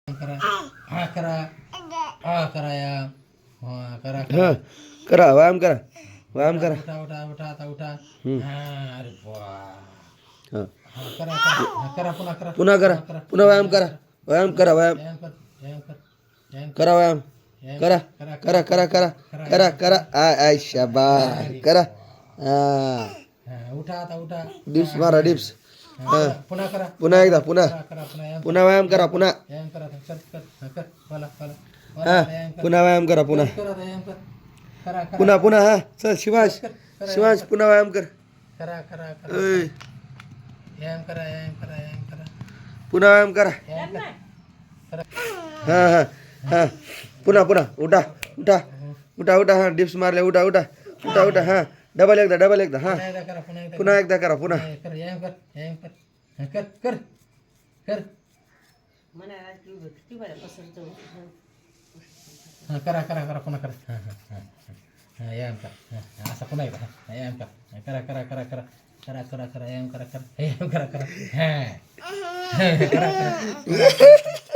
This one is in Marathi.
करा हा करा हा करा या हा करा हा करा व्यायाम करा व्यायाम करा. उठा उठा उठा आता उठा हा अरे वा हा हा करा करा हा, करा पुन्हा करा पुन्हा करा पुन्हा व्यायाम करा व्यायाम करा व्यायाम व्यायाम कर व्यायाम कर व्यायाम करा व्यायाम व्यायाम करा करा करा करा करा करा आय शाबास करा हा हा उठा आता उठा डिप्स मारा डिप्स हा पुन्हा करा पुन्हा एकदा पुन्हा करा करा पुन्हा पुन्हा व्यायाम करा पुन्हा व्यायाम करा कर कर हा, कर मला मला हा पुन्हा व्यायाम करा पुन्हा करा व्यायाम कर करा करा पुन्हा पुन्हा हा चल शिवांश शिवांश पुन्हा व्यायाम कर करा करा करा ओय व्यायाम करा व्यायाम करा व्यायाम करा पुन्हा व्यायाम करा व्यायाम करा हा हा हा पुन्हा पुन्हा उठा उठा उठा उठा हा डिप्स मारले उठा उठा उठा उठा हा डबल एकदा हा पुन्हा एकदा करा पुन्हा एकदा पुन्हा एकदा करा पुन्हा कर व्यायाम कर व्यायाम कर हा, कर कर कर हा करा करा करा पुन्हा करा हा हा हा हा व्यायाम कर हा, हा, असा पुन्हा एकदा हा, व्यायाम कर हा, करा करा करा करा करा करा करा व्यायाम करा करा व्यायाम करा करा हा करा करा